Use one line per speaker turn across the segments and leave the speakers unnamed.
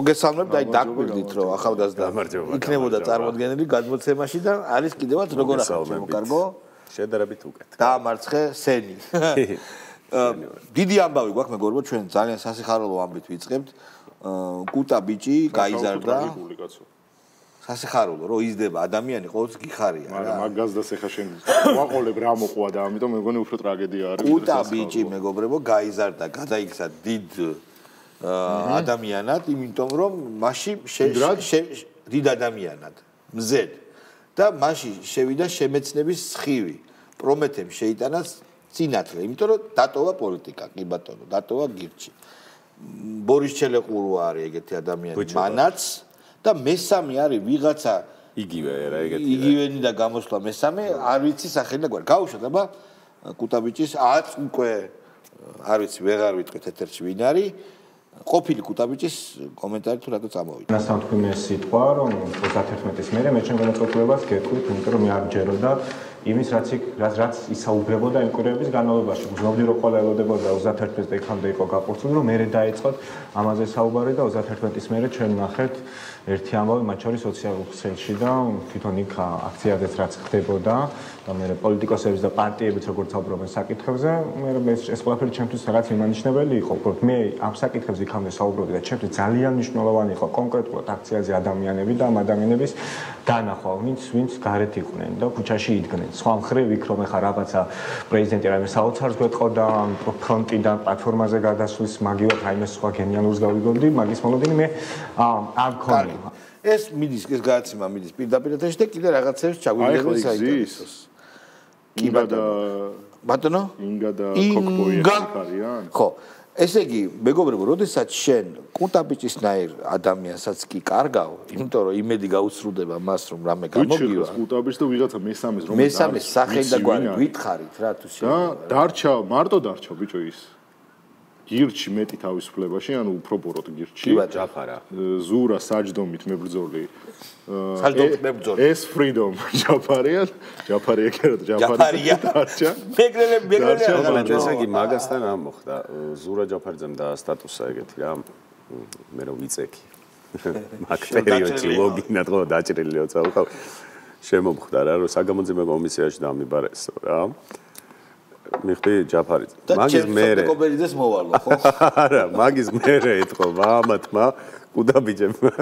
მოგესალმებთ, აი დაგვირდით, რომ ახალგაზრდა იქნებოდა წარმოდგენილი გადმოცემაში და არის კიდევაც როგორ ახალ კარგო?
შედარებით უკეთ.
დაამარცხე სენი. დიდი ამბავი გვაქვს მეგობრებო, ჩვენ ძალიან სასიხარულო ამბით ვიწყებთ. კუტა ბიჭი გაიზარდა. სასიხარულო, რომ იზრდება ადამიანი ყოველთვის გიხარია რა.
მაგრამ მაგ გაზდას ეხა შენ ვაყოლებ რა მოყვა და ამიტომ მეგონი უფრო ტრაგედია არის.
კუტა ბიჭი მეგობრებო გაიზარდა, გადაიქცა დიდ ადამიანად, იმიტომ რომ მასში დიდ ადამიანად, მზედ და მასში შევიდა შემეცნების სხივი. პრომეთემ შეიტანა წინათლე, იმიტომ რომ დატოვა პოლიტიკა, კი ბატონო, დატოვა გირჩი. ბორის ჩელეყურო არის ეგეთი ადამიანი, მანაც და მესამე არის ვიღაცა
იგივე რა ეგეთი.
იგივენი და გამოსვლა მესამე, არ ვიცი სახელი და გვარი. გავუშვათ აბა კუტაბიჭის უკვე არ ვიცი, ვეღარ ვიტყვით ეთერში ვინ არის. ყოფილი კუტაბიჭის კომენტარი თუ რატო წამოვიდა.
ნასთან თქვი მე სიტყვა რომ 31-ის მერე მე ჩვენ განაცხადებას გეტყვით, იმიტომ რომ მე არ ჯეროდა იმის რაც ისაუბრებოდა იმ კვირების განმავლობაში. გზნობდი რომ ყველა ელოდებოდა 31-ის და იქამდე იყო გაკურთხული, რომ მერე დაიწყოთ ამაზე საუბარი და 31-ის მერე ჩვენ ნახეთ ერთი ამბავი მათ შორის სოციალურ ქსელში და თვითონ იქ აქციაზეც რაც ხდებოდა და მე პოლიტიკოსების და პარტიებიც როგორც საუბრობენ საკითხებზე, მე ეს ყველაფერი ჩემთვის რაღაც იმანიშნებელი იყო, რომ მე ამ საკითხებზე იქამდე საუბრობდი და ჩემთვის ძალიან მნიშვნელოვანი იყო კონკრეტულად აქციაზე ადამიანები და ამ ადამიანების დანახვა, ვინც გარეთ იყვნენ და ქუჩაში იდგნენ. სხვა მხრივ იქ რომ ეხა რაღაცა პრეზიდენტი რაიმე საოცარს გვეტყოდა ფრონტიდან პლატფორმაზე გადასვლის მაგივად რაიმე სხვა გენიალურს გავიგებდი, მაგის მოლოდინი მე არ მქონია.
ეს მიდის, ეს გადაცემა მიდის პირდაპირ ეთერში და კიდე რაღაცებს ჩაგვიგებენ საინტერესოს. კი ბატონო?
ინგა და კოკბოი არიან?
ხო. ესე იგი, მეგობრებო, როდესაც შენ კუტაბიჭისნაირ ადამიანსაც კი კარგავ, იმიტომ რომ იმედი გაუცრუდება მას რომ რამე გამოგივა.
კუტაბიჭს და ვიღაცა მესამეს რომ
მესამეს სახელი და გვარი გითხარით რა თუ შენ.
და დარჩა, მარტო დარჩა ბიჭო ის. გირჩი მეტი თავისუფლებაში, ანუ უფრო ბოროტ გირჩი.
ჯაფარა.
ზურა საჯდომით მებრძოლი.
საჯდომით მებრძოლი.
ეს freedom ჯაფარია, ჯაფარია კერად ჯაფარია. დარჩა.
მეგრელე.
ესე იგი მაგასთან ამ მოხდა. ზურა ჯაფარიძემ და სტატუსა ეგეთი რა. მე რომ ვიწექი. მაგ პერიოდში ლოგინად ხო დაჭრილი ოცა ვიყავ. შემომხდა რა, რომ საგამოძიებო კომისიაში დამიბარესო რა. მიხდი ჯაფარიძე.
მაგის მერე კობერიძეს მოვალო, ხო?
არა, მაგის მერე ეთქობა ამათმა კუდაბიჭებმა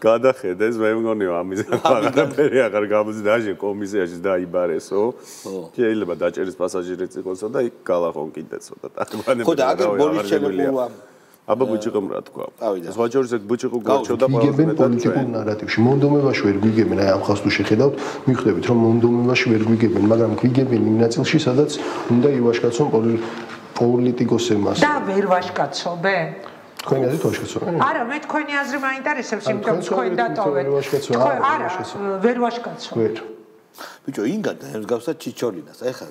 გადახედეს, მე მგონი ამის აღარაფერი აღარ გამოძიდაში კომისიაში დაიბარესო. შეიძლება დაჭერის პასაჟირიც იყოსო და იქ გალახონ კიდეცო და ტაკვანები.
ხო და აგერ ბორის ჩელეყულა
აბა ბუჩიყო რა თქვა. ეს ვაჭორის ეგ ბუჩიყო გაჩოდა
ყველას მეტად პოლიტიკურ ნარატივში. მონდომებაში ვერ გვიგებენ, აი ამ ხალხს თუ შეხედავთ, მიხვდებით რომ მონდომებაში ვერ გვიგებენ, მაგრამ გვიგებენ იმ ნაწილში, სადაც უნდა ივაშკაცონ პოლიტიკოსებმას.
და ვერ ვაშკაცობე?
თქვენი აზრით ვაშკაცობენ?
არა, მე თქვენი აზრი მაინტერესებს, იმიტომ თქვენ დატოვეთ. არა, ვერ ვაშკაცო.
ვერ.
ბიჭო, ინგა და მსგავსად ჩიჩოლინას, აი ხა.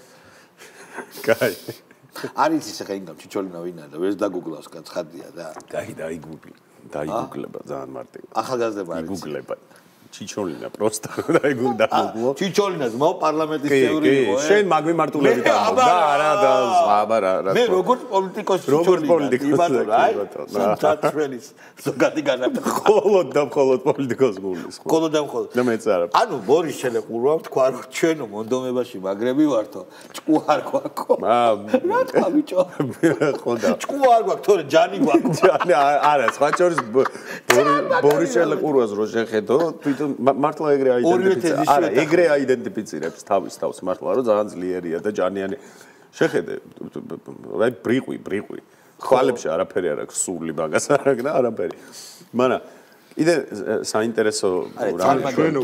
კაი.
არის ის ახლა ინგამ ჩიჩოლინა ვინ არის და ვერც დაგუგლავს კაც ხადია და
დაიგუგლება ძალიან მარტივად
ახალგაზრდა არის
იგუგლება ჩიჩოლინა პროსტა დაიგუგლება
ჩიჩოლინას მო პარლამენტის წევრი იყო
შენ მაგმიმარტულებით ამბობ და არა და აბა რა
მე როგორც პოლიტიკოს ჩიჩოლინა სანტატრენის ზოგადი განაცხადი
მხოლოდ პოლიტიკოს გულის
მხოლოდ და მხოლოდ
და მეც არა
ანუ ბორის ჩელეყურვა თქვა რომ ჩვენო მონდომებაში მაგრები ვართო ჭკუ არ გვაქვს რა თქვა ბიჭო
ხოდა
ჭკუ არ გვაქვს თორე ჯანი გვაქვს
ჯანი არა სხვა შორის ბორის ჩელეყურვას რო შეხედო თვითონ მართლა ეგრე აიდენტიფიცირებს. არა, ეგრე აიდენტიფიცირებს თავის თავს მართლა, რომ ძალიან ძლიერია და ჯანიანი. შეხედე, აი ბრიყვი. ხვალებში არაფერი არ აქვს, სული მაგას არ აქვს და არაფერი. მაგრამ იდე საინტერესო რა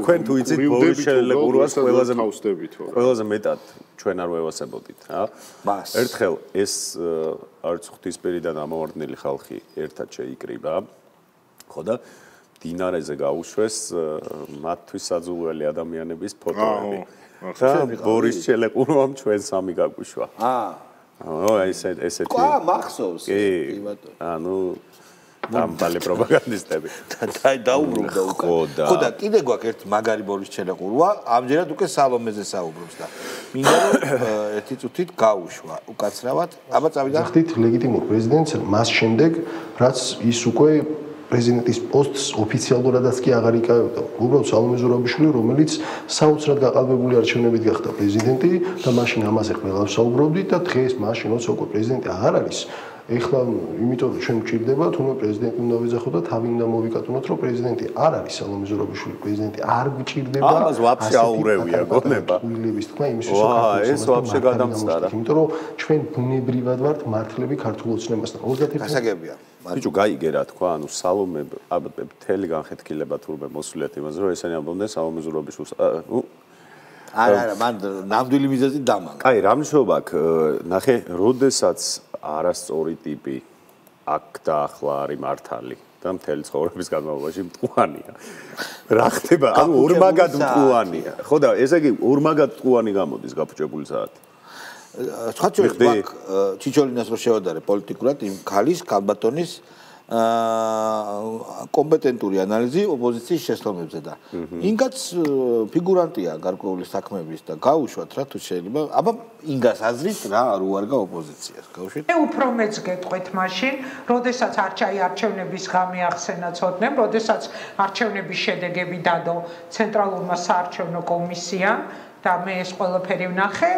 თქვენ თუ იცით ბორის ჩელეყურვას ყველაზე მეტად ჩვენ არ ვევასებოდით, რა. ერთხელ ეს არც ღვთისპირიდან ამოვარდნილი ხალხი ერთად შეიკრიბა. ხო და დინარეზე გაუშვეს მათთვის საძულველი ადამიანების ფოტოები. და ბორის ჩელეყურვამ ჩვენ სამი გაგვიშვა. ესეთი.
ყა მახსოვს.
კი ბატონო. ანუ დამბალე პროპაგანდისტები.
დაუბრუნდა უკვე. ხო და კიდე გვაქვს ერთი მაგარი ბორის ჩელეყურვა, ამჯერად უკვე სალომეზე საუბრობს და მინდა რომ ერთი წუთით გაუშვა უკაცრავად. აბა წავიდა.
ხდით ლეგიტიმურ პრეზიდენტს მას შემდეგ, რაც ის უკვე პრეზიდენტის პოსტს ოფიციალურადაც კი აღარ იკავებდა. უბრალოდ სალომე ზურაბიშვილი, რომელიც საოცრად გაყალბებული არჩევნებით გახდა პრეზიდენტი და მაშინ ამაზე ყველა საუბრობდით და დღეს მაშინ როცა უკვე პრეზიდენტი აღარ არის, ეხლა იმიტომ რომ ჩვენ გვჭირდება თუნდაც პრეზიდენტი უნდა ვეძახოთ და თავი უნდა მოვიკატუნოთ რომ პრეზიდენტი არ არის სალომე ზურაბიშვილი პრეზიდენტი არ გვჭირდება
ამას ვაფშე აურევია გონება
უილების თქმა იმის
ეს ვაფშე გადამწარა
იმიტომ რომ ჩვენ ბუნებრივად ვართ მართლები ქართულ ოცნებასთან 21
გასაგებია
ბიჭო გაიგე რა თქვა ანუ სალომე ალბათ მთელი განხეთქილება თურმე მოსულიათ იმაზე რომ ესენი ამბობდნენ სალომე ზურაბიშვილს
არა მან ნამდვილი მიზეზი დამალ
აი რა მნიშვნელობა აქვს ნახე როდესაც არასწორი ტიპი აქ და ახლა არის მართალი და მთელი ცხოვრების განმავლობაში მტყუანია. რა ხდება? ანუ ორმაგად მტყუანია. ხო და ესე იგი ორმაგად მტყუანი გამოდის გაფუჭებული საათი.
სხვა ჩვენ ჩიჩოლინას რო შევადარე პოლიტიკურად იმ ქალის კალბატონის კომპეტენტური ანალიზი ოპოზიციის შესაბამებზე და ინგაც ფიგურანტია გარკვეული საქმეების და გაუშვათ რა თუ შეიძლება აბა ინგას აზრით რა არ უარგა ოპოზიციას გავუშვით
მე უფრო მეც გეტყვით მაშინ როდესაც არჩევნების გამეახსენა ცოდნემ როდესაც არჩევნების შედეგები დადო ცენტრალურმა საარჩევნო კომისიამ და მე ეს ყველაფერი ვნახე,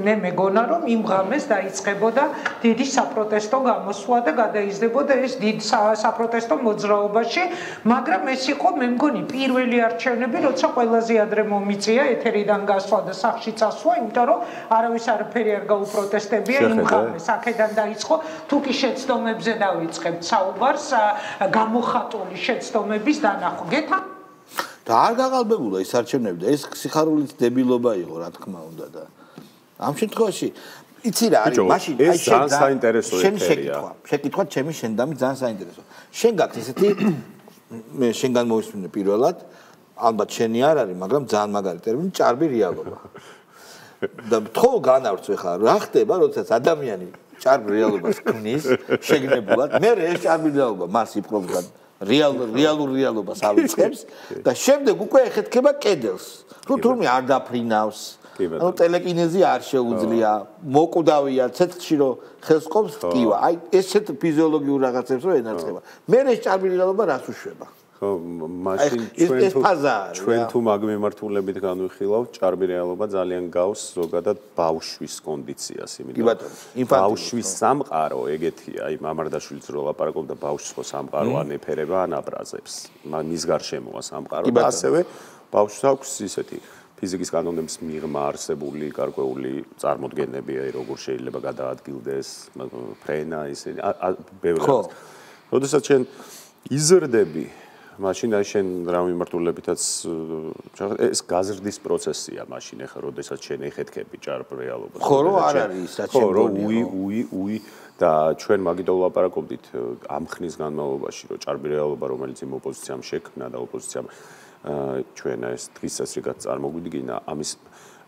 მე მეგონა რომ იმ ღამეს დაიწყებოდა დიდი საპროტესტო გამოსვლა და გადაიზრდებოდა ეს დიდ საპროტესტო მოძრაობაში, მაგრამ ეს იყო მე მგონი პირველი არჩევნები, როცა ყველაზე ადრე მომიწია ეთერიდან გასვლა და სახლში წასვლა, იმიტომ რომ არავის არაფერი არ გაუპროტესტებია იმ ღამეს. აქედან დაიწყო თუ კი შეცდომებზე დავიწყებთ საუბარს, გამოხატული შეცდომების დანახვა.
და არ გაყალბებულა ის არჩევნები და ეს სიხარულით დებილობა იყო რა თქმა უნდა და ამ შემთხვევაში იცი რა არის მაშინ
აი ძალიან საინტერესო ეთერია
შეკითხვა ჩემი შენდამი ძალიან საინტერესო შენ გაქვს ესეთი მე შენგან მოვისმინე პირველად ალბათ შენი არ არის მაგრამ ძალიან მაგარი ტერმინი ჭარბი რეალობა და თქო განავრცე ხარ რა ხდება როდესაც ადამიანი ჭარბ რეალობას ქმნის შეგნებულად მე ეს ჭარბი რეალობა მას იპყრობს რეალურ რეალობას ავიწყებს და შემდეგ უკვე ეხეთქება კედელს. თუ თურმე არ დაფრინავს. ანუ ტელეკინეზი არ შეუძლია, მოკვდავია ცეცხლში რომ ხელს ყოფს ტკივა. აი ესეთ ფიზიოლოგიურ რაღაცებს რომ ენარჩება. მე ეს ჭარბი რეალობა რას უშვება?
ხო, მაშინ ჩვენ თუ მაგ მიმართულებით განვიხილავთ, ჭარბი რეალობა ძალიან გავს ზოგადად ბავშვის კონდიციას, იმიტომ ბავშვის სამყარო ეგეთია, აი მამარდაშვილიც რო ლაპარაკობდა ბავშვის ხო სამყარო ან ეფერება ან აბრაზებს. მის გარშემოა სამყარო და ასევე ბავშვს აქვს ისეთი ფიზიკის კანონების მიღმა არსებული გარკვეული წარმოდგენები, აი როგორ შეიძლება გადაადგილდეს ფრენა ისინი ბევრი რაღაც. როდესაც შენ იზრდები მაშინ აი შენ რა მიმართულებითაც ეს გაზრდის პროცესია მაშინ ახლა როდესაც შენ ეხეთქები ჭარბ რეალობას
ხო რომ არ არის რაც შემგონია
უი და ჩვენ მაგითო ვლაპარაკობდით ამ ხნის განმავლობაში რომ ჭარბი რეალობა რომელიც იმ ოპოზიციამ შექმნა და ოპოზიციამ ჩვენ ეს დღის წესრიგად წარმოგვიდგინა ამის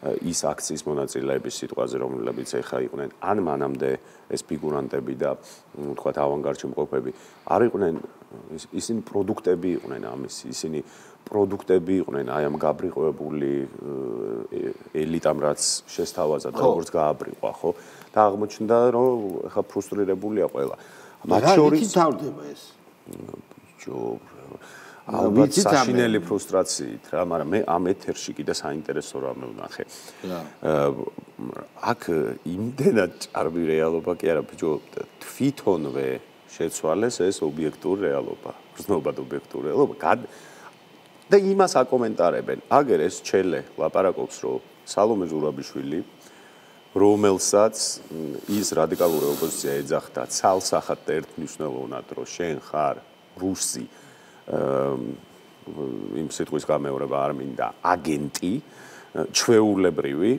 ის აქციის მონაწილეების სიტყვაზე რომლებიც ეხა იყვნენ ან მანამდე ეს ფიგურანტები და თქვათ ავანგარდში მყოფები არ იყვნენ ისინი პროდუქტები იყვნენ ამის ისინი პროდუქტები იყვნენ აი ამ გაბრიყვებული ელიტამ რაც შესთავაზა და როგორც გააბრიყვა ხო და აღმოჩნდა რომ ეხა ფრუსტრირებულია ყველა
მათ შორის თავდება ეს
ალბათ საშინელი ფრუსტრაციით რა, მაგრამ მე ამ ეთერში კიდე საინტერესო რამე ვნახე. აქ იმდენად ჭარბი რეალობა კი არა, ბიჭო, თვითონვე შეცვალეს ეს ობიექტური რეალობა, გრძნობად ობიექტური რეალობა. და იმას აკომენტარებენ. აგერ ეს ჩელე ლაპარაკობს, რომ სალომე ზურაბიშვილი, რომელსაც ის რადიკალური ოპოზიცია ეძახდა ცალსახად და ერთმნიშვნელოვნად, რომ შენ ხარ რუსი იმ სიტყვის გამეორება არ მინდა აგენტი ჩვეულებრივი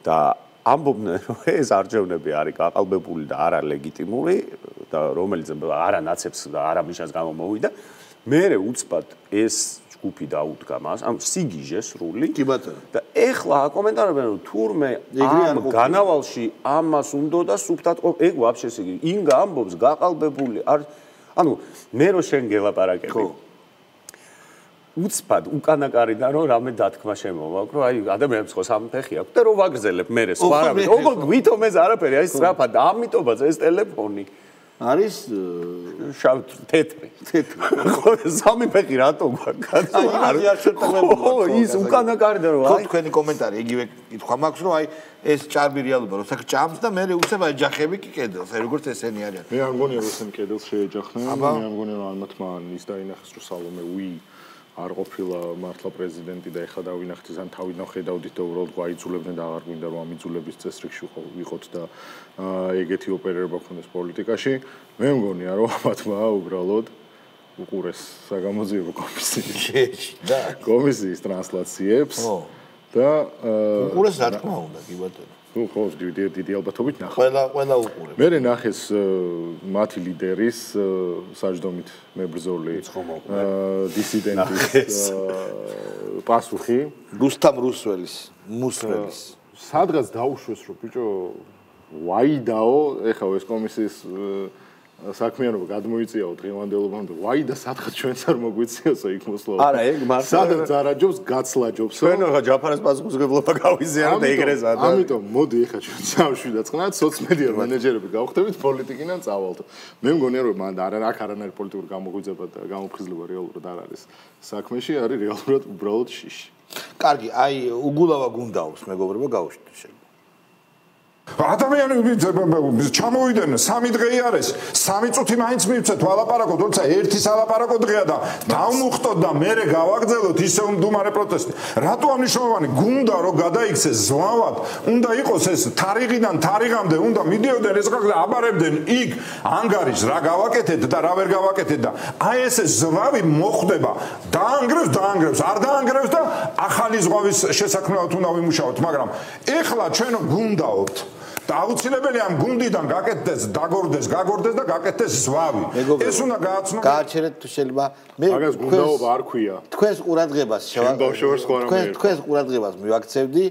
და ამბობდნენ რომ ეს არჩევნები არის გაყალბებული და არა ლეგიტიმური და რომელიც არა ნაცებს და არა მიშას გამომოვიდა მერე უცბად ეს ჯგუფი დაუდგა მას ანუ სიგიჟე სრული
კი ბატონო
და ეხლა აკომენტარებენ რომ თურმე ამ განავალში ამას უნდა და სუფთად ეგ ვაფშე სიგი ინგა ამბობს გაყალბებული არ ანუ მე რო შენ გელაპარაკები უცბად უკანაკარიდან რომ რამე დათქმა შემოვაქვს რომ აი ადამიანებს ხო სამფეხი აქვს და რო ვაგრძელებ მე სხვა რამე ოღონდ გვითომ ეს არაფერი აი სწრაფად ამიტომაც ეს ტელეფონი
არის
შავ თეთრი. ხო, სამი ფეხი რატო გვაქვს? ის უკანა კარდა რომ
აი თქვენი კომენტარი იგივე კითხვა მაქვს რომ აი ეს ჭარბი რეალობა როცა ჭამს და მე უცებ აი ჯახები კი კედელს აი როგორც ესენი არიან.
მე არ მგონია რომ ესენი კედელს შეეჯახნენ. მე არ მგონია რომ ალმათმა ის დაინახეს რომ სალომე უი არ ყოფილა მართლა პრეზიდენტი და ეხლა დავინახეთ ან თავიდან ხედავდით და უბრალოდ გვაიძულებდნენ და აღარ გვინდა რომ ამ იძულების წესრიგში ვიყოთ და ეგეთი ოპერირება ქონდეს პოლიტიკაში. მე მგონია რომ ამათმა უბრალოდ უყურეს საგამოძიებო კომისიის ტრანსლაციებს და
უყურეს რა თქმა უნდა კი ბატონო.
ნუ ხო დიდი ალბათობით ნახა.
ყველა უყურებს.
მე ნახეს მათი ლიდერის საჯდომით მებრძოლი დისიდენტის პასუხი
რუსთამ რუსველის მუსველის
სადღაც დაუშვეს რომ ბიჭო ვაიდაო ეხლა ეს კომისიის საქმიანობა გადმოიწიაო დღევანდელობამდე ვაიდა სადღაც ჩვენც არ მოგვიწიოსო იქ მოსვლა.
არა ეგ მართლა
სადღაც არაჯობს გაცლაჯობსო.
ჩვენ ხა ჯაფანის პასუხისმგებლობა გავიზიაროთ ეგრეს ადა.
ამიტომ მოდი ეხლა ჩვენ სამშვიდ დაწყნათ სოციმედია მენეჯერები გავხდებით პოლიტიკიდან წავალთ. მე მგონია რომ მან არანაირი პოლიტიკური გამოგვიძება და გამოფხიზლება რეალურად არ არის საქმეში არის რეალურად უბრალოდ შიში.
კარგი აი უგულავა გუნდაობს მეგობრებო გავუშვით შენ.
ადამიანები ჩამოვიდნენ 3 დღე არის 3 წუთი მაინც მივცეთ ვალაპარაკოთ თორსა ერთი სალაპარაკო დღეა და დავმუხტოთ და მერე გავაგრძელოთ ისე უმდუმარე პროტესტი რატო ამნიშნულოვანი გუნდა რომ გადაიქცეს ზვავად უნდა იყოს ეს თარიღიდან თარიღამდე უნდა მიდიოდნენ ეს ხალხი აბარებდნენ იქ ანგარიშს რა გავაკეთეთ და რა ვერ გავაკეთეთ და აი ეს ზვავი მოხდება დაანგრევს არ დაანგრევს და ახალი ზღავის შესაქმნელად უნდა ვიმუშაოთ მაგრამ ეხლა ჩვენო გუნდაობთ და აუცილებელია ამ გუნდიდან გაკეთდეს გაგორდეს და გაკეთდეს ზვავი ეს უნდა გააცნო
გააჩერეთ თუ შეიძლება მე
მაგას გუნდაობა არ ქვია
თქვენს ყურადღებას თქვენს ყურადღებას მივაქცევდი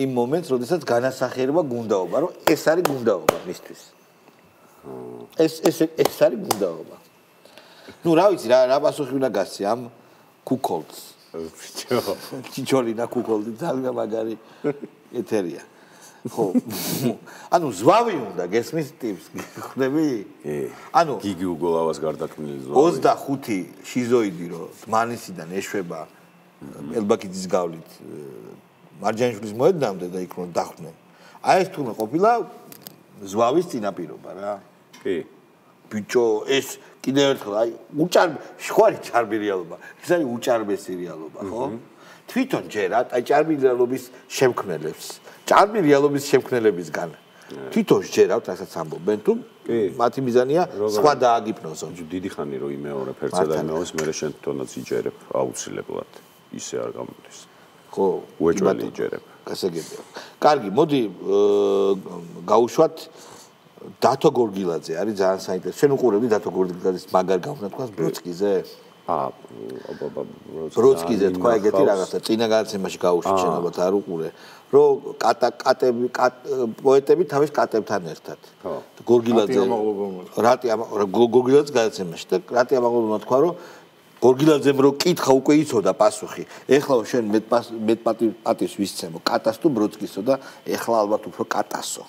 იმ მომენტს როდესაც განასახიერება გუნდაობა რომ ეს არის გუნდაობა მისთვის ეს არის გუნდაობა ნუ რა ვიცი რა პასუხი უნდა გასცი ამ კუკოლდს ჩიჩოლინა კუკოლდი ძალიან მაგარი ეთერია ხო ანუ ზვავი უნდა გესმის ტიპს ხდები ანუ
გიგი უგოლავას გარდაქმნილი ზვავი
25 შიზოიდი რო დმანისიდან ეშვება ელბაკიძის გავლით მარჯანიშვილის მოედნამდე და იქ რომ დახვდნენ აი ეს თუნდაც ყოფილა ზვავის წინაპირობა რა
კი
ბიჭო ეს კიდევ ერთხელ აი შხარი ჭარბი რეალობა ეს არის უჭარბესი რეალობა ხო თვითონ ჯერათ აი ჭარბი რეალობის შემქმნელებს ჭარბი რეალობის შემქმნელებისგან თვითონ ჯერავთ რასაც ამბობენ თუ მათი მიზანია სხვა დააგიფნოსო
დიდი ხანი რომ იმეორებ ერთსა და იმეორებს მე შენ თვითონაც იჯერებ აუცილებლად ისე არ გამოდის
ხო
უეჭველი იჯერებ
გასაგებია კარგი მოდი გავუშვათ დათო გორგილაძე არის ძალიან საინტერესო შენ უყურებდი დათო გორგილაძის მაგარ გავხსნა თქვა ბროცკიზე ბროცკიზე თქვა ეგეთი რაღაცა წინა განაცემაში გავუშვით შენ ალბათ არ უყურე რომ პოეტები თავის კატებთან ერთად გორგილაძე გორგილაძის განაცემაში და რატი ამაღლობმა თქვა რომ გორგილაძემ რო კითხა უკვე იცოდა პასუხი ეხლა შენ მეტ პატივს ვისცემო კატას თუ ბროცკისო და ეხლა ალბათ უფრო კატასო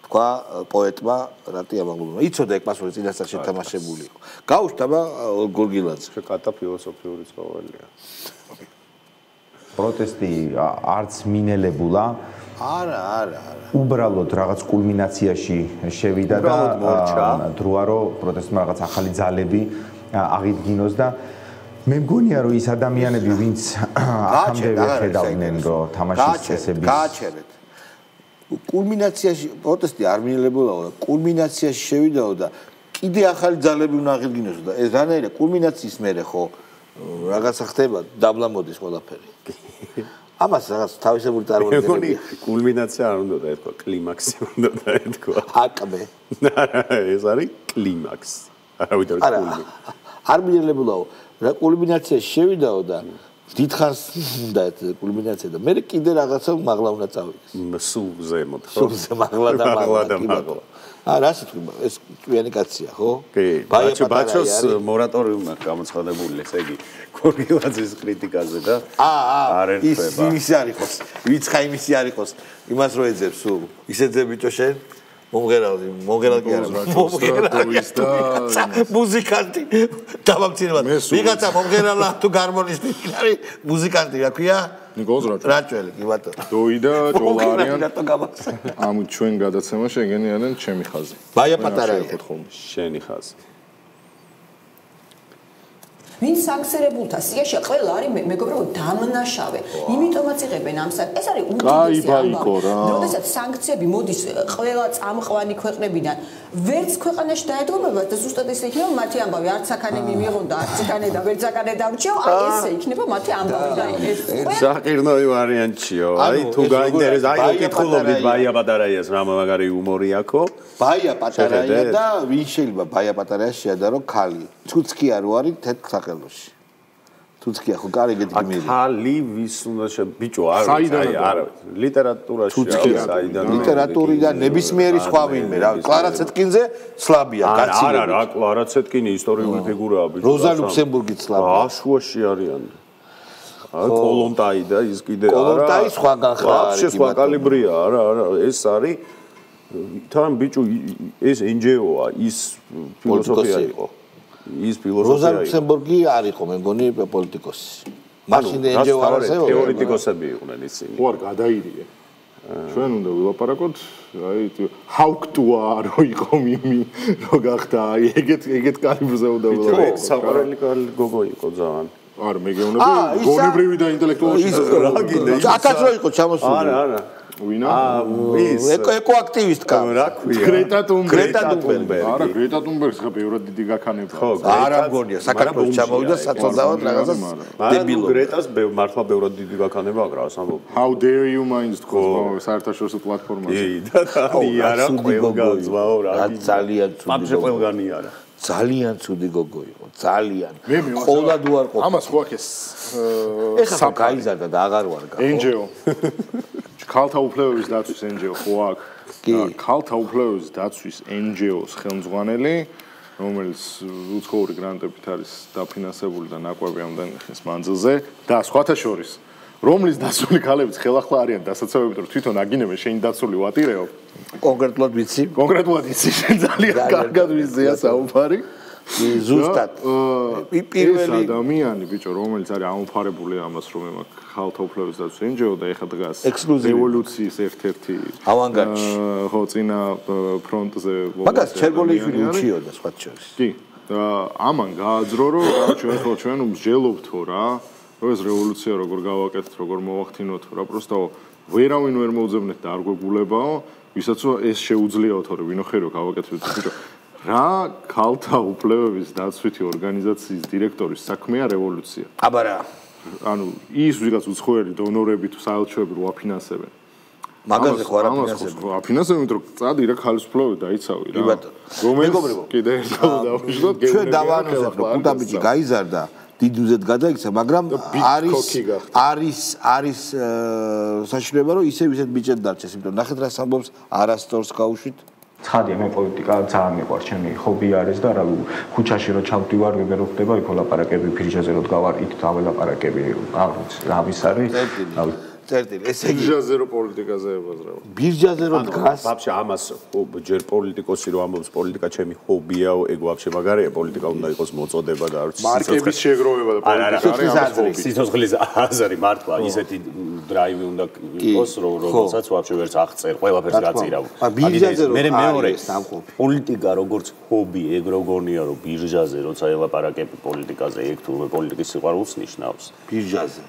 თქვა პოეტმა რატი ამაღლობმა იცოდა ეგ პასუხი წინასწარ შეთამაშებული იყო გაუშვთაბა გორგილაძე
კატა ფილოსოფიური ცხოველია
პროტესტი არც მინელებულა
არა
უბრალოდ რაღაც კულმინაციაში შევიდა და დროა რომ პროტესტმა რაღაც ახალი ძალები აღიდგინოს და მე მგონია რომ ის ადამიანები ვინც ამდე ვეხედავდნენ რომ თამაშის წესები
გააჩერეთ კულმინაციაში პროტესტი არ მინელებულაო და კულმინაციაში შევიდაო და კიდე ახალი ძალები უნდა აღიდგინოსო და ეს რანაირა კულმინაციის მერე ხო რაღაცა ხდება დაბლა მოდის ყველაფერი ამას რაღაც თავისებური წარმოდგენები
კულმინაცია არ უნდა ეთქვა კლიმაქსი უნდა ეთქვა
აკმე
ეს არის კლიმაქსი არავითარ კულმინაცია
არ მინელებულაო რა კულმინაციაში შევიდაო და დიდხანს უნდა ეს კულმინაცია და მე კიდე რაღაცა მაღლა უნდა წავიდეს
სულ ზემოთ ხო
სულ მაღლა და მაღლა რა სიტყვა ეს ჭვიანი კაცია ხო?
კი, ბაჩოს მორატორიუმი გამოცხადებული ესე იგი გორგილაძის კრიტიკაზე და არ ერთვება.
ის არის ხოს, ვიცხა იმისი არის ხოს, იმას რო ეძებს სულ. ისეძებ ბიჭო შენ მომღერალი კი არა. მუსიკანტი. დამამცირებლად. ვიღაცა მომღერალა თუ გარმონისტი არის მუსიკანტი, რა ქვია?
ნიკოლოზ
რაჭველი, კი ბატონო.
დოი და ჭოლა არიან. ამ ჩვენ გადაცემა შეგენიანენ ჩემი ხაზი.
ბაია პატარაა.
შენი ხაზი.
ვინ სანქცირებულთა სიაში ყველა არის მეგობრებო დამნაშავე. იმიტომაც იღებენ ამ საკ. ეს არის
უდიდესი ამბავი.
როდესაც სანქციები მოდის ყველა წამყვანი ქვეყნებიდან, ვერც ქვეყანაში დაედგომება და ზუსტად ესე იქნება მათი ამბავი, არც აქანე მიმიღონ და არც იქანე და ვერც აქანე დავრჩიო, აი ესე იქნება მათი ამბავი და ეს.
საყირნოი ვარიანტიო. აი თუ გაინტერესებს, აი უკითხულობდით ბაია პატარაიას რა მაგარი იუმორი აქო.
ბაია პატარაია და ვინ შეიძლება ბაია პატარაიას შეადარო ქალი. ცუცკია რო არის თეთრ სახელოში. თუცკია ხო კარი ეგეთი გმირი.
ქალი ვის უნდა ბიჭო არა ლიტერატურაში საიდან
ლიტერატურიდან ნებისმიერი სხვა ვინმე რა კლარა ცეტკინზე სლაბია კაცი
არა რა კლარა ცეტკინი ისტორიული ფიგურაა ბიჭო
როზა ლუქსემბურგიც სლაბია
აშუაში არიან კოლონტაი და ის კიდე არა
კოლონტაი სხვაგან ხარ
არის სხვა კალიბრია არა ეს არის თან ბიჭო ეს NGO-ა ის ფილოსოფია იყო ის ფილოსოფია
როზა ლუქსემბურგი არ იყო მე მგონი პოლიტიკოსი მაშინ NGO არ არსებობდა
თეორეტიკოსები იყვნენ ისინი
ხო არ გადაირიე ჩვენ უნდა ვილაპარაკოთ აი ჰაუქტუა რო იყო მიმი რო გახდა აი ეგეთ კალიბრზე უნდა ვილაპარაკოთ
საყვარელი გოგო იყო ძალიან
არ მეგეუბნები გონებრივი და ინტელექტუალური
რა გინდა
აკაც რო იყო ჩამოსული
არა
ვინა
ის
ეკოაქტივისტკა
რა ქვია
გრეტა
თუნბერგი
არა გრეტა თუნბერგს ხა ბევრად დიდი გაქანება
ხო არა მგონია საქართველოს ჩამოვიდა საწოდავად რაღაცას
დებილო გრეტას მართლა ბევრად დიდი გაქანება აქვს ამბობ
how dare you minds თქოს საერთაშორისო პლატფორმაზე
არა ყველგან ზვაო რა
ძალიან
ცუდი ყველგანი არა
ძალიან ცუდი გოგო იყო ძალიან ყოლად უარყოფა
ამას ხო აქ ეს
ეხა გაიზარდა და აღარ ვარგა
NGO ქალთა უფლებების დაცვის NGO ხო აქ ქალთა უფლებების დაცვის NGO-ს ხელმძღვანელი რომელიც უცხოური გრანტებით არის დაფინანსებული და ნაკვები ამდენი ხნის მანძილზე და სხვათა შორის რომლის დაცული ქალებიც ხელახლა არიან დასაცავებით რომ თვითონ აგინებენ შენი დაცული ვატირეო
კონკრეტულად ვიცი
შენ ძალიან კარგად ვიცია საუბარი
ზუსტად
პირველი ადამიანი ბიჭო რომელიც არის ამოფარებული ამას რომ ემ ხალხთა უფლებების დაცვის NGO და ეხა დგას რევოლუციის ერთ-ერთი
ავანგარდში
ხო წინა ფრონტზე
მაგას ჩერგოლიშვილი უჩიოდა სხვა შორის
კი და ამან გააძრო რომ ჩვენ მსჯელობთო რა რომ ეს რევოლუცია როგორ გავაკეთეთ როგორ მოვახდინოთ რა პროსტო ვერავინ ვერ მოუძებნეთ და არ გვეგულებაო ვისაც ეს შეუძლიაო თორე ვინო ხერო გავაკეთეთ ბიჭო რა ქალთა უფლებების დაცვითი ორგანიზაციის დირექტორის საქმეა რევოლუცია
აბა რა
ანუ ის ვიღაც უცხოელი დონორები თუ საელჩოები რო აფინანსებენ
მაგაზე ხო არ აფინანსებენ
აფინანსებენ რომ წადი რა ქალის უფლებები დაიცავი რა
მეგობრებო
კიდე ერთხელ დავუშვათ
ჩვენ დავანუზეთ რომ კუტაბიჭი გაიზარდა დიდუზეთ გადაიქცა მაგრამ არის საშუალება რომ ისევ ისეთ ბიჭად დარჩეს იმიტომ ნახეთ რა სამბობს არასწორს გაუშვით
ცხადია მე პოლიტიკა ძალიან მიყვარს ჩემი ჰობი არის და რა ქუჩაში რო ჩავდივარ ვიღერ რო ხდება იქ ლაპარაკები ფირჟაზე რო დგავარ იქ დაველაპარაკები არ ვიცი რა ვის არის
წერტილი ესე იგი
ბირჟაზე რო პოლიტიკაზე ებაზრება
ბირჟაზე რო დგას
ვაფშე ამას ჯერ პოლიტიკოსი რო ამბობს პოლიტიკა ჩემი ჰობიაო ეგ ვაფშე მაგარია პოლიტიკა უნდა იყოს მოწოდება და არ ვიცი
მარკების შეგროვება და პოლიტიკა არის
სიცოცხლის აზრი მართლა ისეთი დრაივი უნდა იყოს რომელსაც ვაფშე ვერც აღწერ ყველაფერს გაწირავ
ბირჟაზე რო
მე მეორე პოლიტიკა როგორც ჰობი ეგ როგორია რომ ბირჟაზე როცა ელაპარაკები პოლიტიკაზე ეგ თუ პოლიტიკის სიყვარულს ნიშნავს
ბირჟაზე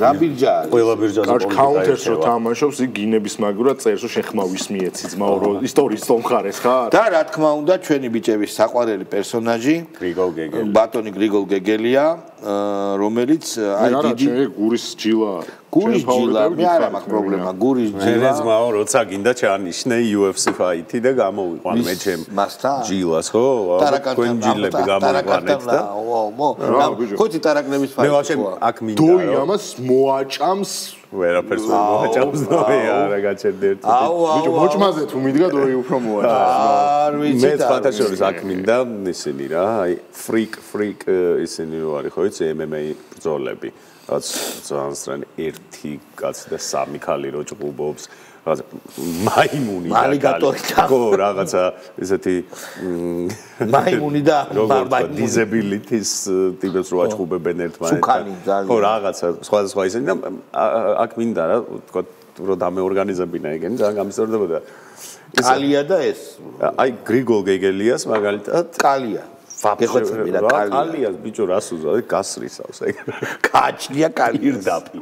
რა ბირჟაა
ყველა ბირჟაზე
counter-ს რო თამაშობს იქ გინების მაგრად წერს რომ შეხმავის მიეცი ძმაო რო ისტორიის მომხარეს ხარ
და რა თქმა უნდა ჩვენი ბიჭების საყვარელი პერსონაჟი ბატონი გრიგოლ გეგელია რომელიც აი
დიდი გურის ჯილა
გურის ჯილა მე არ მაქვს პრობლემა გურის ჯილა
ძმაო როცა გინდა ჩაანიშნე UFC ფაითი და გამოვიყვან მე ჩემ ჯილას ხო თქვენ ჯილები გამოვიყვანეთ და
ხოთი ტარაკნების ფაითი
მე ვაშე აქ მინდა
დოი ამას მოაჭამს
ვერაფერს მოაჭამს დოი არა გაჩერდი ერთი
ბიჭო მოჭმაზე თუ მიდგა დოი უფრო მოაჭამს
არ ვიცი
მე ფათაშორის აქ მინდა ისინი რა აი ფრიკ ისინი რო არის ხო იცი MMA ბრძოლები რაც ძალიან სწრაფი ერთი კაცი და სამი ქალი რო ჭუბობს მაიმუნი ხო რაღაცა ესეთი
მაიმუნი და
disabilities ტიპებს რო აჩხუბებენ ერთმანეთს ხო რაღაცა სხვადასხვა ისინი და აქ მინდა რა თქო რომ დამეორგანიზებინა ეგენი ძალიან გამისწორდებოდა
კალია და ეს
აი გრიგოლ გეგელიას მაგალითად
კალია გეხოცები და
კალიას ბიჭო რას უზავ გასრისავს ეგ
კაჩლია კალირდაფი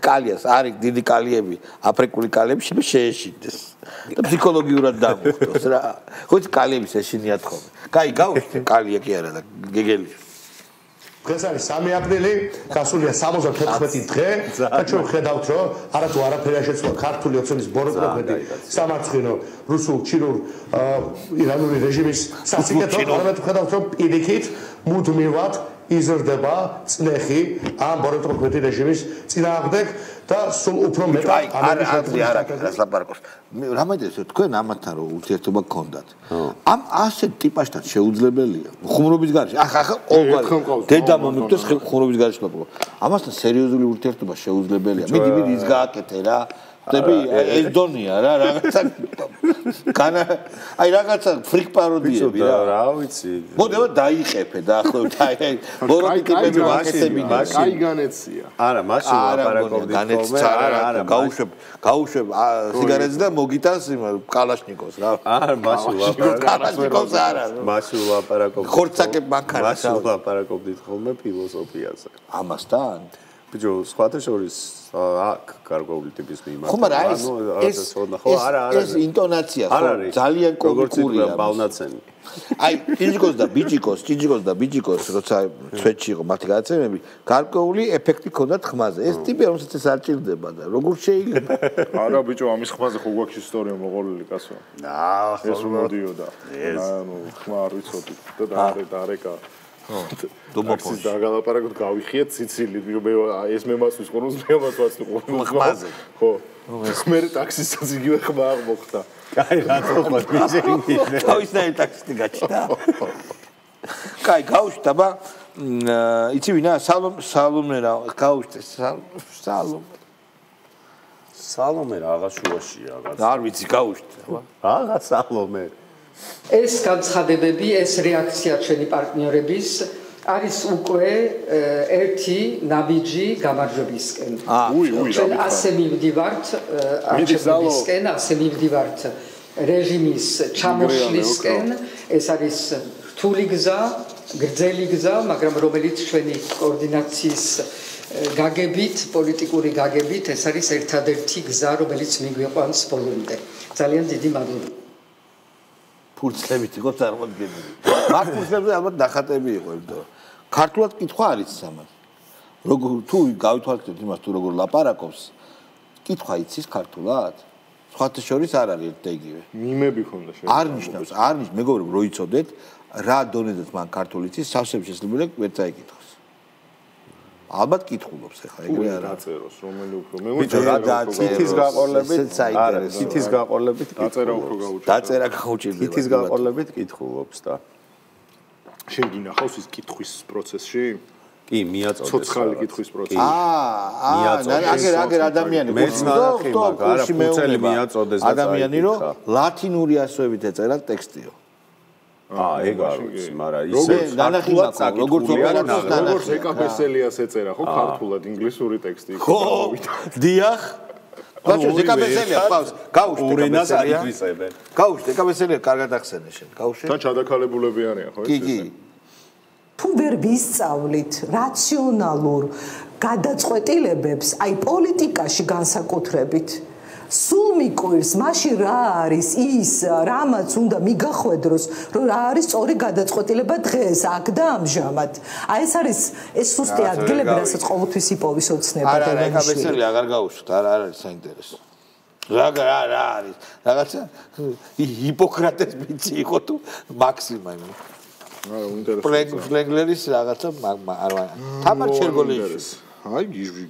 კალიას არის დიდი კალიები აფრიკული კალიები შეეშინდეს და ფსიქოლოგიურად დამოხტოს რა ხო კალიების ეშინიათ ხოლმე კაი გავხდე კალია კი არა და გეგელი
დღეს არის 3 აპრილი, გასულია 74 დღე და ჩვენ ხედავთ რომ არათუ არაფერი შეცვლა ქართული ოცნების ბოროტმოქმედი სამარცხინო რუსულ ჩინურ ირანული რეჟიმის სასიკეთო არამედ ხედავთ რომ პირიქით მუდმივად იზრდება წნეხი ამ ბოროტმოქმედი რეჟიმის წინააღმდეგ და სულ უფრო მეტად
არის ლაპარაკობს რამაიდეს თქვენ ამათთან რომ ურთიერთობა გქონდათ ამ ასეთ ტიპაშთან შეუძლებელია ხუმრობის გარეშე ახლა ყოველ დედა მომიკვდეს ხუმრობის გარეშე ლაპარაკობს ამასთან სერიოზული ურთიერთობა შეუძლებელია მიდი ის გააკეთე რა დები ეს დონია რა რაღაცა აი რაღაცა ფრიკ პაროდიები
რა ვიცი
მოდება დაიყეფე და ახლა ბოროტი ტიპები ვაკეთებინა
კაი განეცია
არა მაშინ ლაპარაკობდით
არა გაუშვებ სიგარეტს და მოგიტანს კალაშნიკოვს რა
არა მაშინ
კალაშნიკოვს არა
მაშინ ლაპარაკობდით
ხორცაკებ მანქანას
მაშინ ლაპარაკობდით ხოლმე ფილოსოფიაზე
ამასთან
ბიჭო სხვათა შორის აქ გარკვეული ტიპის მიმართ
ხომ არა ეს ინტონაცია ხო ძალიან კონკრეტულია
ბალნაცენი
აი ჭიჭიკოს და ბიჭიკოს როცა ცვეთში იყო მათი გადაცემები გარკვეული ეფექტი ჰქონდათ ხმაზე ეს ტიპი რომელსაც ეს არ ჭირდება და როგორ შეიძლება
არა ბიჭო ამის ხმაზე ხო გვაქვს ისტორია მოყოლილი კაცო ეს მოდიოდა ანუ ხმა არ ვიცოდი და დარეკა დომოფონს და გალაპარაკოთ გავიხიეთ სიცილით მე ეს მემასვის ყურს მე ამას ვაცდი
ხმაზე
ხო მე ტაქსისაც იგივე ხმა აღმოხდა
კაი რატო მიზინგი
თავისნაირი ტაქსისტი გაჩნდა კაი გავუშტა ბა იცი ვინა სალომე რა გავუშტე
სალომე რაღაც შუაშია რაღაც
არ ვიცი გავუშტე
რაღაც სალომე
ეს განცხადებები, ეს რეაქცია ჩვენი პარტნიორების არის უკვე ერთი ნაბიჯი გამარჯვებისკენ. ჩვენ ასე მივდივართ არჩევნებისკენ, ასე მივდივართ რეჟიმის ჩამოშლისკენ. ეს არის რთული გზა, გრძელი გზა, მაგრამ რომელიც ჩვენი კოორდინაციის გაგებით, პოლიტიკური გაგებით, ეს არის ერთადერთი გზა, რომელიც მიგვიყვანს ბოლომდე. ძალიან დიდი მადლობა.
ფურცლებით იყო წარმოდგენილი. მაგ ფურცლებზე ალბათ ნახატები იყო, იმიტომ რომ ქართულად კითხვა არის სამად. როგორ თუ გავითვალისწინებთ იმას თუ როგორ ლაპარაკობს, კითხვა იცის ქართულად? სხვათა შორის არ არის ერთ და იგივე.
მიმები ხონდა
არ ნიშნავს, მეგობრებო, რო იცოდეთ, რა დონეზეც მან ქართული იცის, სავსე შესაძლებელია ვერ წაიკითხოს. ალბათ კითხულობს ახლა ეგრე არა
დაწეროს რომელი უფრო მე
კითის გაყოლებით არა კითის გაყოლებით
დაწერა უფრო გაუჭირდა
დაწერა გაუჭირდა
კითის გაყოლებით კითხულობს და
შენ გინახავს ის კითხვის პროცესში
კი მიაწოდეს
ცოცხალი კითხვის პროცესი
აგერ ადამიანი
მეც ნახე მაგ არა ფუცელი მიაწოდეს
ადამიანი რომ ლათინური ასოებით ეწერა ტექსტიო
ეგ არ ვიცი, მაგრამ ისე
განახილვა როგორც ოპერატორს
როგორც ეკაბესელიას ეწერა, ხო, ქართულად ინგლისური ტექსტი იყო.
ხო, დიახ. ბაჭო, ეკაბესელია ყავს, გაუშვე ეკაბესელია. გაუშვე ეკაბესელია, კარგად ახსენე შენ. გაუშვე.
თან ჩადაქალებულები არიან, ხო,
ეს? კი.
თუ ვერ ვისწავლით რაციონალურ გადაწყვეტილებებს, აი პოლიტიკაში განსაკუთრებით სულ მიკვირს მაშინ რა არის ის რამაც უნდა მიგახვედროს რომ რა არის სწორი გადაწყვეტილება დღეს აქ და ამჟამად აი ეს არის ეს სუსტი ადგილები რასაც ყოველთვის იპოვის ოცნება და
არა ეკაბესელი აღარ გაუშვით არა არის საინტერესო რა არის რაღაცა ჰიპოკრატეს მიცი იყო თუ მაქსიმა
არა ინტერესო
ფლენგლერის რაღაცა არ თამარ ჩერგოლიშვილი
აი გიჟი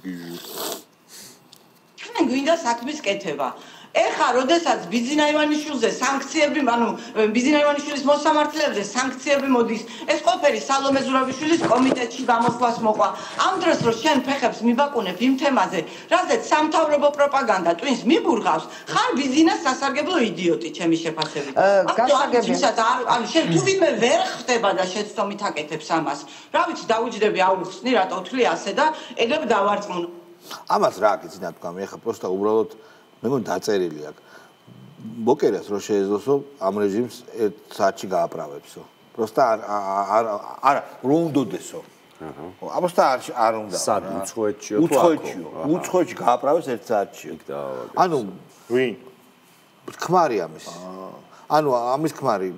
გვინდა საქმის კეთება. ეხა როდესაც ბიზინა ივანიშვილზე სანქციები, ანუ ბიზინა ივანიშვილის მოსამართლეებზე სანქციები მოდის, ეს ყველაფერი სალომე ზურაბიშვილის კომიტეტში გამოსვლას მოყვა. ამ დროს რომ შენ ფეხებს მიბაკუნებ იმ თემაზე, რაზეც სამთავრობო პროპაგანდა ტვინს მიბურღავს, ხარ ბიზინას სასარგებლო იდიოტი, ჩემი შეფასებით. ანუ შენ თუ ვინმე ვერ ხდება და შეცდომით აკეთებს ამას. რა ვიცი, დაუჯდები აუხსნი, რატო ვთვლი ასე და ეგრე დავარწმუნო.
ამას რა აკეთე თქვა, მე ხა პროსტა უბრალოდ მე მგონი დაწერილი აქვს. ბოკერას რო შეეძლოსო ამ რეჟიმს ერთ საათში გააправებსო. პროსტა არა, რო უნდოდესო. აბოსტა არ უნდა.
სად უცხოეთშიო თუ
აქო? უცხოეთში გააправებს ერთ საათში. ანუ
ვინ?
ქმარი ამის. ანუ ამის ქმარი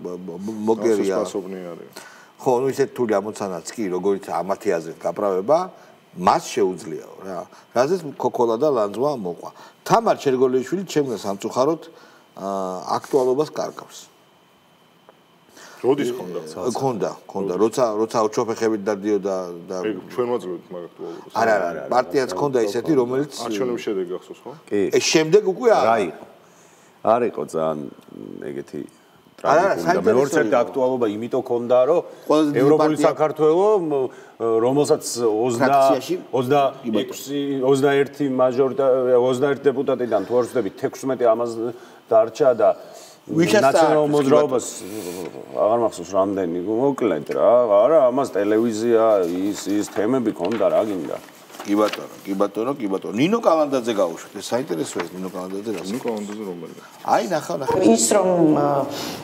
ბოკერია.
სასწაულნი არის.
ხო, ნუ ისეთ თული ამოცანაც კი, როგორიც ამათი აზრით გაправება, მას შეუძლიაო რა. რაზეც ქოქოლა და ლანძვა მოყვა. თამარ ჩერგოლიშვილი ჩემს სამწუხაროდ აქტუალობას კარგავს.
როდის ხონდა?
ხონდა, როცა ოჩოფეხებით დადიოდა და
ჩვენ ვაძლევთ მაგ აქტუალობას.
არა, პარტიაც ხონდა ისეთი, რომელიც
არჩევნების შედეგი გახსოვს, ხო?
კი.
ეს შემდეგ უკვე
რა იყო? არ იყო ძალიან ეგეთი ტრაგიკული. მეორე ერთი აქტუალობა იმიტომ ხონდა, რომ ევროპული საქართველო, რომელსაც 21 მაჟორიტეტი დეპუტატიდან თუ არ ვცდები 16 ამას დარჩა და ნაციონალურ მოძრაობას აღარ მახსოვს რამდენი მოკლედ რა. არა, ამას ტელევიზია ის თემები ხონდა რა გინდა.
კი ბატონო. ნინო კალანდაძე გაუშვით. ეს საინტერესოა ეს ნინო კალანდაძე რა.
ნინო კალანდაძე რომელი?
აი ნახავ.
ის რომ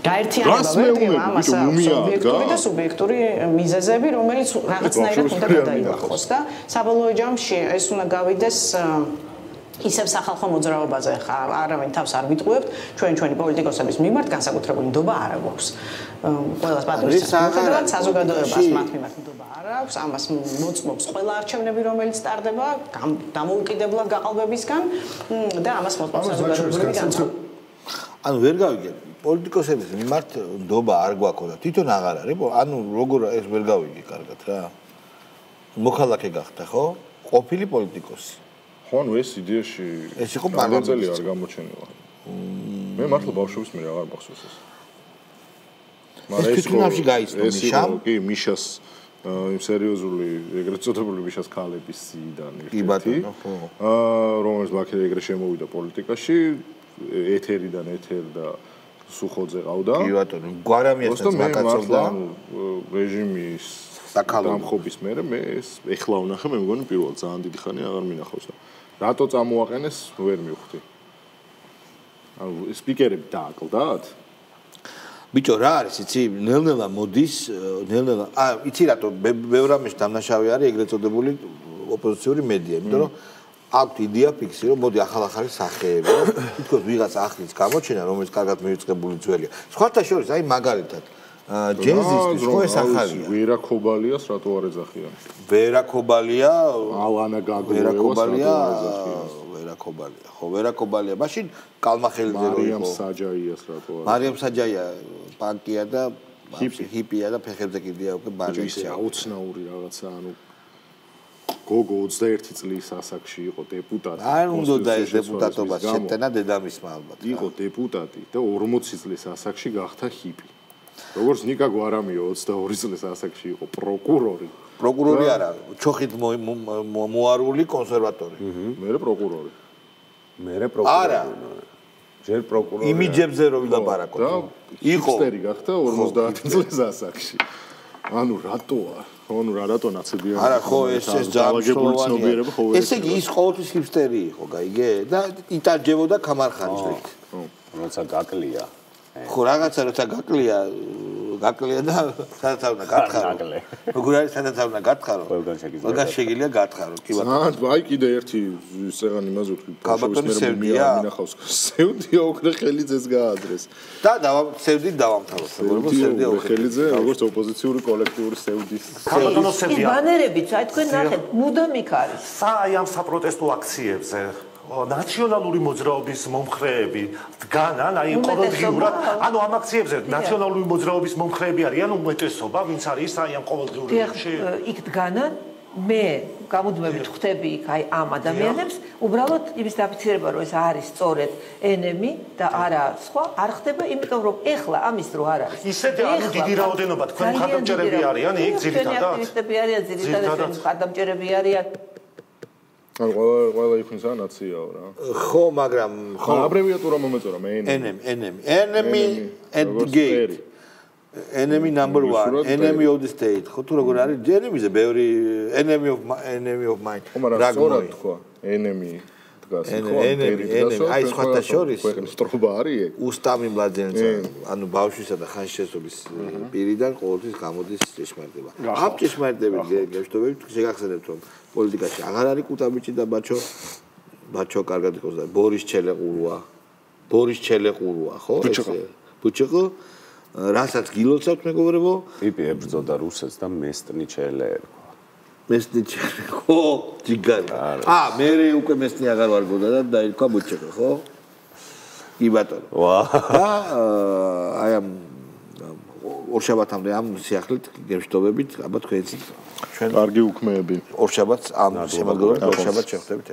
გაერთიანება ვერტიო ამას სუბიექტური და სუბიექტური მიზეზები, რომელიც რაღაცნაირად უნდა გადაინახოს და საბოლოო ჯამში ეს უნდა გავიდეს ისევ სახალხო მოძრაობაზე ხა არავინ თავს არ ვიტყუებთ ჩვენი პოლიტიკოსების მიმართ განსაკუთრებული ნდობა არ აქვს. ყველას პატრონის მიხედავად საზოგადოებას მათ მიმართ ნდობა არ აქვს. ამას მოწმობს ყველა არჩევნები, რომელიც ტარდება დამოუკიდებლად გაყალბებისგან და ამას მოწმობს საზოგადოებრივი განწყობა.
ანუ ვერ გავიგე პოლიტიკოსების მიმართ ნდობა არ გვაქვს და თვითონ აღარ არის. ანუ როგორ ეს ვერ გავიგე კარგად რა. მოქალაქე გახდა ხო? ყოფილი პოლიტიკოსი.
ხო, ანუ ეს იდეაში
ეს იყო პარლამენტი
არ გამოჩენილა. მე მართლა ბავშვობის მე აღარ მახსოვს ეს.
მაგრამ ეს თვითონავში გაიცნო მიშამ?
კი, მიშას იმ სერიოზული ეგრეთ წოდებული მიშას ქალების სიიდან
კი ბატონო, ხო.
რომელიც მაგ ეგრე შემოვიდა პოლიტიკაში, ეთერიდან ეთერ და სუხოძე ყავდა.
კი ბატონო, გვარამიასთან მაკაცობდა
რეჟიმის დამხობის მერე მე ეს ეხლა ვნახე, მე მგონი პირველად ძალიან დიდი ხანი აღარ მინახავს. რატო წამოაყენეს, ვერ მივხვდი. ანუ სპიკერები დააკლდათ?
ბიჭო, რა არის, იცი, ნელ-ნელა მოდის, ნელ-ნელა, იცი რატო, ბევრ რამეში დამნაშავე არის ეგრეთ წოდებული ოპოზიციური მედია, იმიტომ რომ აქვთ იდეა ფიქსი, რომ მოდი ახალ-ახალი სახეები, თითქოს ვიღაც ახლის გამოჩენა, რომელიც კარგად მივიწყებული ძველია. სხვათა შორის, აი მაგალითად ჯენზისთვის ხო ეს ახალია?
ვერა ქობალიას რატო არ ეძახიან?
ვერა ქობალია,
ალანა გაგოევას რატო არ ეძახიან?
ხო, ვერა ქობალია. მაშინ კალმახელიძე რო იყო.
მარიამ საჯაიას რატო არ?
მარიამ საჯაია პანკია და ჰიპია და ფეხებზე კიდია უკვე ბაჟი.
ის აუცნაური რაღაცა, ანუ გოგო 21 წლის ასაკში იყო დეპუტატი.
არ უნდა და ეს დეპუტატობა შეტენა დედამისმა ალბათ.
იყო დეპუტატი და 40 წლის ასაკში გახდა ჰიპი. როგორც ნიკა გვარამიო 22 წლის ასაკში იყო პროკურორი.
პროკურორი არა, ჩოხით მოარული კონსერვატორი.
მერე პროკურორი.
არა.
ჯერ პროკურორი.
იმიჯებზე რომ ვილაპარაკოთ.
იყო ჰიპსტერი გახდა 50 წლის ასაკში. ანუ რატოა? ანუ რატო ნაცებია?
არა, ხო, ეს
ძალაგებული ცნობიერება ხო ვერ.
ესე იგი ის ყოველთვის ჰიპსტერი იყო, გაიგე? და იტარჯებოდა ქამარხანჯლით.
როცა გაკლია.
ხო, რაღაცა როცა გაკლია და სადაც არ უნდა გათხარო. როგორ არის სადაც არ უნდა გათხარო? ყველგან შეგიძლია გათხარო. კი
ბატონო. აი კიდე ერთი წეგანი იმაზე ვთქვი.
ბატონი სევდია.
მინახავს. სევდია ოქრეხელიძეს გაადრეს.
და სევდი დავამთავროთ.
სევდია ოქრეხელიძე, როგორც ოპოზიციური კოლექტიური სევდის.
ბატონო სევდია.
ბანერებიც, აი თქვენ ნახეთ, მუდამ იქ არის.
აი ამ საპროტესტო აქციებზე ნაციონალური მოძრაობის მომხრეები დგანან, აი ყოველდღიურად, ანუ ამ აქციებზე ნაციონალური მოძრაობის მომხრეები არიან უმეტესობა, ვინც არის აი ამ ყოველდღიურ
იქ დგანან?
მე გამუდმებით ხვდები იქ აი ამ ადამიანებს, უბრალოდ იმის დაფიქსირება, რომ ეს არის სწორედ ენემი და არა სხვა, არ ხდება, იმიტომ რომ ეხლა ამის დრო არ არის.
ისეთი ანუ დიდი რაოდენობა თქვენი ხარდამჭერები არიან იქ ძირითადად?
აქტივისტები არიან, ძირითადად ხარდამჭერები არიან.
ან ყველა იქნისა ნაციაო რა.
ხო, მაგრამ
ხო, აბრევიატურა მომეწორა მე
enemy at the gate. Enemy number 1, enemy of the state. ხო თუ როგორ არის? enemy-ზე ბევრი enemy of mine.
რა გმოი თქვა? enemy დგას ხო?
აი სხვათა შორის
სტრობა არის?
უსტამი მლაძენცა, ანუ ბავშვისა და ხანშესობის პირიდან ყოველთვის გამოდის ჭეშმარიტება. ამ ჭეშმარიტებით გეშტობებით შეგახსენებთ რომ პოლიტიკაში აღარ არის კუტაბიჭი და ბაჩო კარგად იყოს და ბორის ჩელეყურუა, ხო? ბუჩიყო რასაც გილოცავთ მეგობრებო?
პიპი ებრძოდა რუსეთს და მესტნიჩელე ერქვა.
მესტნიჩელე, ხო, ჯიგარი. მე უკვე მესტნი აღარ ვარგოდა და დაირქვა ბუჩიყო, ხო? კი ბატონო. აი ამ ორშაბათამდე ამ სიახლით გემშვიდობებით, აბა თქვენც ჩვენ
კარგი უქმეები.
ორშაბათს ამ შემოგვიყვებით, ორშაბათს შევხვდებით.